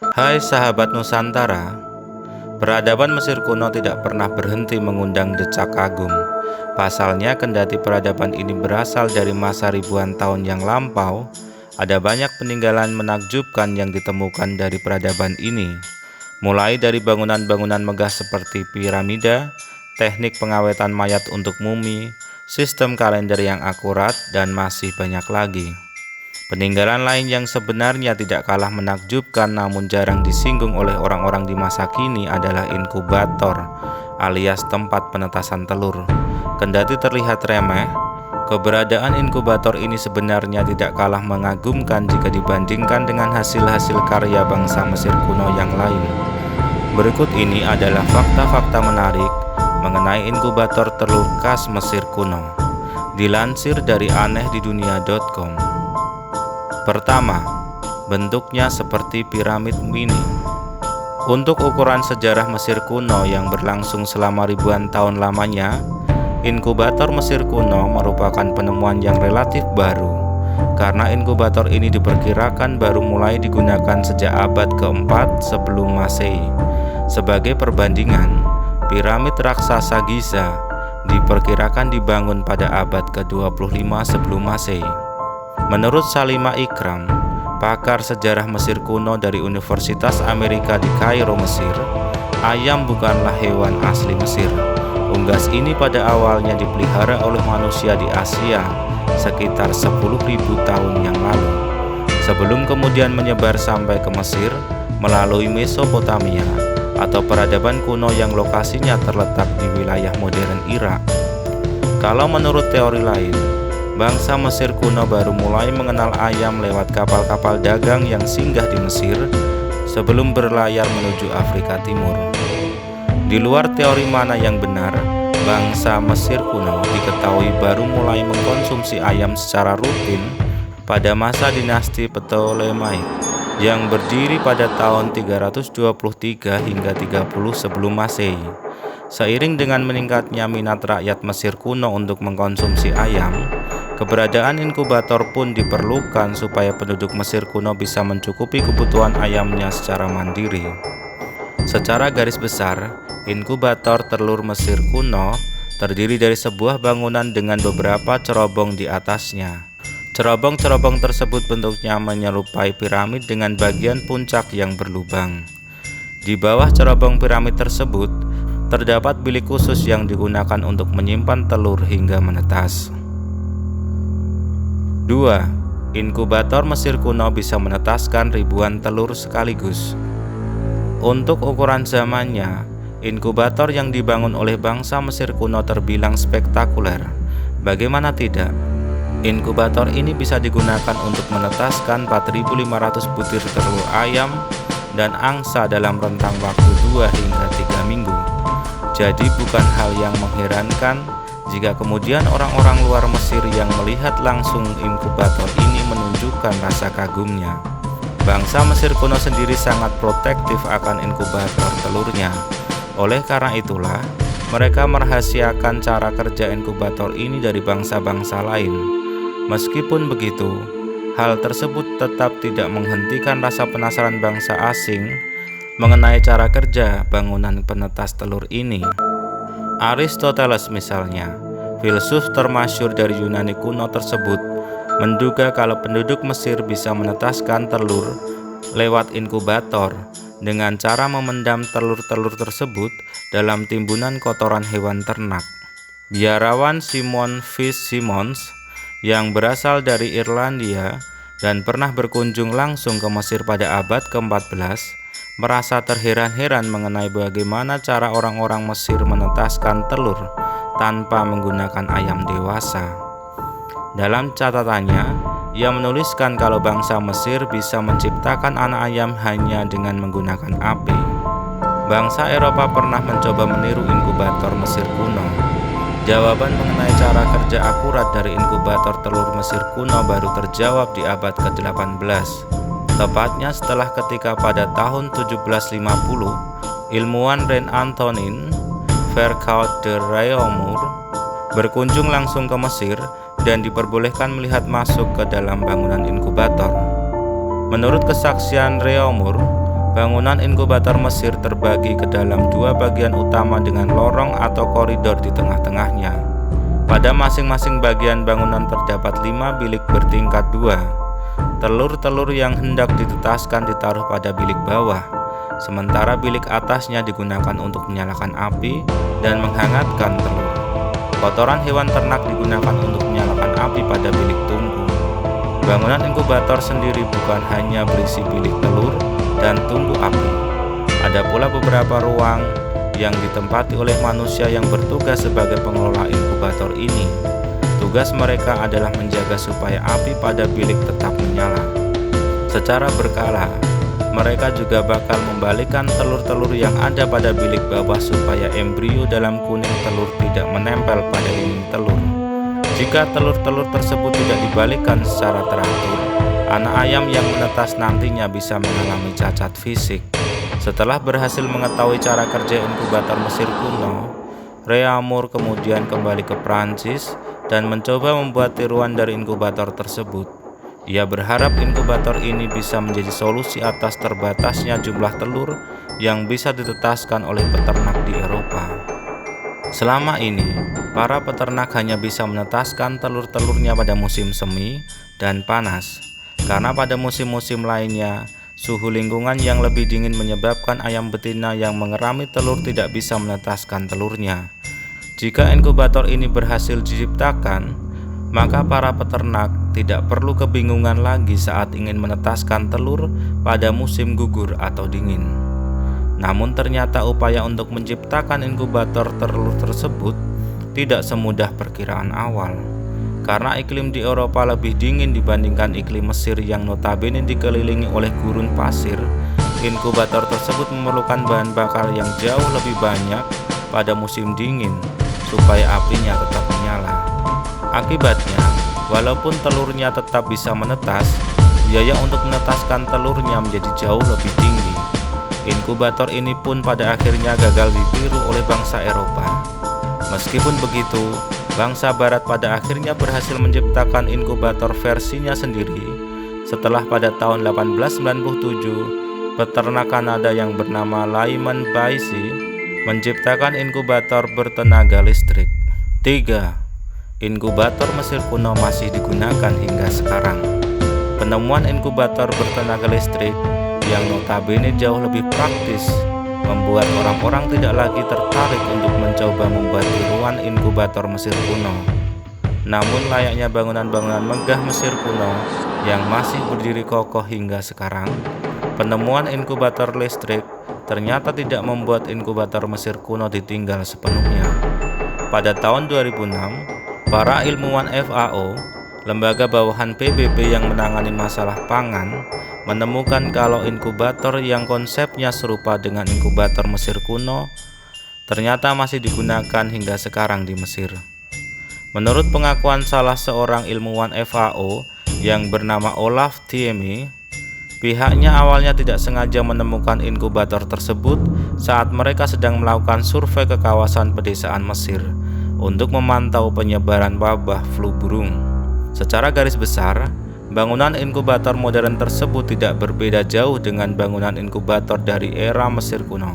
Hai sahabat Nusantara, peradaban Mesir kuno tidak pernah berhenti mengundang decak kagum. Pasalnya, kendati peradaban ini berasal dari masa ribuan tahun yang lampau, ada banyak peninggalan menakjubkan yang ditemukan dari peradaban ini. Mulai dari bangunan-bangunan megah seperti piramida, teknik pengawetan mayat untuk mumi, sistem kalender yang akurat, dan masih banyak lagi. Peninggalan lain yang sebenarnya tidak kalah menakjubkan namun jarang disinggung oleh orang-orang di masa kini adalah inkubator alias tempat penetasan telur. Kendati terlihat remeh, keberadaan inkubator ini sebenarnya tidak kalah mengagumkan jika dibandingkan dengan hasil-hasil karya bangsa Mesir kuno yang lain. Berikut ini adalah fakta-fakta menarik mengenai inkubator telur khas Mesir kuno. Dilansir dari anehdidunia.com. Pertama, bentuknya seperti piramid mini. Untuk ukuran sejarah Mesir kuno yang berlangsung selama ribuan tahun lamanya, inkubator Mesir kuno merupakan penemuan yang relatif baru, karena inkubator ini diperkirakan baru mulai digunakan sejak abad keempat sebelum Masehi. Sebagai perbandingan, piramid raksasa Giza diperkirakan dibangun pada abad ke-25 sebelum Masehi. Menurut Salima Ikram, pakar sejarah Mesir kuno dari Universitas Amerika di Kairo, Mesir, ayam bukanlah hewan asli Mesir. Unggas ini pada awalnya dipelihara oleh manusia di Asia sekitar 10.000 tahun yang lalu, sebelum kemudian menyebar sampai ke Mesir melalui Mesopotamia atau peradaban kuno yang lokasinya terletak di wilayah modern Irak. Kalau menurut teori lain, bangsa Mesir kuno baru mulai mengenal ayam lewat kapal-kapal dagang yang singgah di Mesir sebelum berlayar menuju Afrika Timur. Di luar teori mana yang benar, bangsa Mesir kuno diketahui baru mulai mengkonsumsi ayam secara rutin pada masa dinasti Ptolemaic yang berdiri pada tahun 323 hingga 30 sebelum Masehi. Seiring dengan meningkatnya minat rakyat Mesir kuno untuk mengkonsumsi ayam, keberadaan inkubator pun diperlukan supaya penduduk Mesir kuno bisa mencukupi kebutuhan ayamnya secara mandiri. Secara garis besar, inkubator telur Mesir kuno terdiri dari sebuah bangunan dengan beberapa cerobong di atasnya. Cerobong-cerobong tersebut bentuknya menyerupai piramid dengan bagian puncak yang berlubang. Di bawah cerobong piramid tersebut, terdapat bilik khusus yang digunakan untuk menyimpan telur hingga menetas. 2. Inkubator Mesir kuno bisa menetaskan ribuan telur sekaligus. Untuk ukuran zamannya, inkubator yang dibangun oleh bangsa Mesir kuno terbilang spektakuler. Bagaimana tidak? Inkubator ini bisa digunakan untuk menetaskan 4.500 butir telur ayam dan angsa dalam rentang waktu 2 hingga 3 minggu. Jadi bukan hal yang mengherankan jika kemudian orang-orang luar Mesir yang melihat langsung inkubator ini menunjukkan rasa kagumnya. Bangsa Mesir kuno sendiri sangat protektif akan inkubator telurnya. Oleh karena itulah, mereka merahasiakan cara kerja inkubator ini dari bangsa-bangsa lain. Meskipun begitu, hal tersebut tetap tidak menghentikan rasa penasaran bangsa asing mengenai cara kerja bangunan penetas telur ini. Aristoteles misalnya, filsuf termasyhur dari Yunani kuno tersebut, menduga kalau penduduk Mesir bisa menetaskan telur lewat inkubator dengan cara memendam telur-telur tersebut dalam timbunan kotoran hewan ternak. Biarawan Simon Fitzsimmons yang berasal dari Irlandia dan pernah berkunjung langsung ke Mesir pada abad ke-14, merasa terheran-heran mengenai bagaimana cara orang-orang Mesir menetaskan telur tanpa menggunakan ayam dewasa. Dalam catatannya, ia menuliskan kalau bangsa Mesir bisa menciptakan anak ayam hanya dengan menggunakan api. Bangsa Eropa pernah mencoba meniru inkubator Mesir kuno. Jawaban mengenai cara kerja akurat dari inkubator telur Mesir kuno baru terjawab di abad ke-18. Tepatnya setelah ketika pada tahun 1750, ilmuwan Reine Antonin Vercaut de Réaumur berkunjung langsung ke Mesir dan diperbolehkan melihat masuk ke dalam bangunan inkubator. Menurut kesaksian Réaumur, Bangunan inkubator Mesir terbagi ke dalam dua bagian utama dengan lorong atau koridor di tengah-tengahnya. Pada masing-masing bagian bangunan terdapat 5 bilik bertingkat 2. Telur-telur yang hendak ditetaskan ditaruh pada bilik bawah, sementara bilik atasnya digunakan untuk menyalakan api dan menghangatkan telur. Kotoran hewan ternak digunakan untuk menyalakan api pada bilik tunggu. Bangunan inkubator sendiri bukan hanya berisi bilik telur dan tunggu api. Ada pula beberapa ruang yang ditempati oleh manusia yang bertugas sebagai pengelola inkubator ini. Tugas mereka adalah menjaga supaya api pada bilik tetap menyala. Secara berkala, mereka juga bakal membalikkan telur-telur yang ada pada bilik bawah supaya embrio dalam kuning telur tidak menempel pada dinding telur. Jika telur-telur tersebut tidak dibalikkan secara teratur, anak ayam yang menetas nantinya bisa mengalami cacat fisik. Setelah berhasil mengetahui cara kerja inkubator Mesir kuno, Rhea Moore kemudian kembali ke Prancis dan mencoba membuat tiruan dari inkubator tersebut. Ia berharap inkubator ini bisa menjadi solusi atas terbatasnya jumlah telur yang bisa ditetaskan oleh peternak di Eropa. Selama ini, para peternak hanya bisa menetaskan telur-telurnya pada musim semi dan panas, karena pada musim-musim lainnya, suhu lingkungan yang lebih dingin menyebabkan ayam betina yang mengerami telur tidak bisa menetaskan telurnya. Jika inkubator ini berhasil diciptakan, maka para peternak tidak perlu kebingungan lagi saat ingin menetaskan telur pada musim gugur atau dingin. Namun ternyata upaya untuk menciptakan inkubator telur tersebut tidak semudah perkiraan awal. Karena iklim di Eropa lebih dingin dibandingkan iklim Mesir yang notabene dikelilingi oleh gurun pasir, inkubator tersebut memerlukan bahan bakar yang jauh lebih banyak pada musim dingin supaya apinya tetap menyala. Akibatnya, walaupun telurnya tetap bisa menetas, biaya untuk menetaskan telurnya menjadi jauh lebih tinggi. Inkubator ini pun pada akhirnya gagal ditiru oleh bangsa Eropa. Meskipun begitu, bangsa Barat pada akhirnya berhasil menciptakan inkubator versinya sendiri setelah pada tahun 1897, peternak Kanada yang bernama Lyman Basie menciptakan inkubator bertenaga listrik. 3. Inkubator Mesir kuno masih digunakan hingga sekarang. Penemuan inkubator bertenaga listrik yang notabene jauh lebih praktis membuat orang-orang tidak lagi tertarik untuk mencoba membuat tiruan inkubator Mesir kuno. Namun layaknya bangunan-bangunan megah Mesir kuno yang masih berdiri kokoh hingga sekarang, penemuan inkubator listrik ternyata tidak membuat inkubator Mesir kuno ditinggal sepenuhnya. Pada tahun 2006, para ilmuwan FAO, lembaga bawahan PBB yang menangani masalah pangan, menemukan kalau inkubator yang konsepnya serupa dengan inkubator Mesir kuno ternyata masih digunakan hingga sekarang di Mesir. Menurut pengakuan salah seorang ilmuwan FAO yang bernama Olaf Thieme, pihaknya awalnya tidak sengaja menemukan inkubator tersebut saat mereka sedang melakukan survei ke kawasan pedesaan Mesir untuk memantau penyebaran wabah flu burung. Secara garis besar, bangunan inkubator modern tersebut tidak berbeda jauh dengan bangunan inkubator dari era Mesir kuno.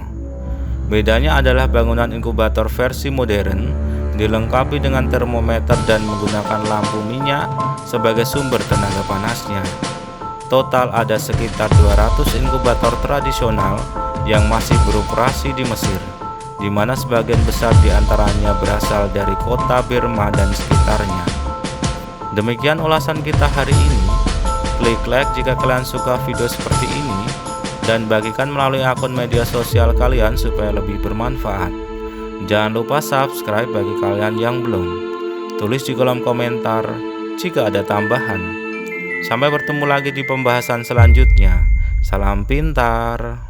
Bedanya adalah bangunan inkubator versi modern dilengkapi dengan termometer dan menggunakan lampu minyak sebagai sumber tenaga panasnya. Total ada sekitar 200 inkubator tradisional yang masih beroperasi di Mesir, di mana sebagian besar diantaranya berasal dari kota Birma dan sekitarnya. Demikian ulasan kita hari ini. Klik like jika kalian suka video seperti ini dan bagikan melalui akun media sosial kalian supaya lebih bermanfaat. Jangan lupa subscribe bagi kalian yang belum. Tulis di kolom komentar jika ada tambahan. Sampai bertemu lagi di pembahasan selanjutnya. Salam pintar.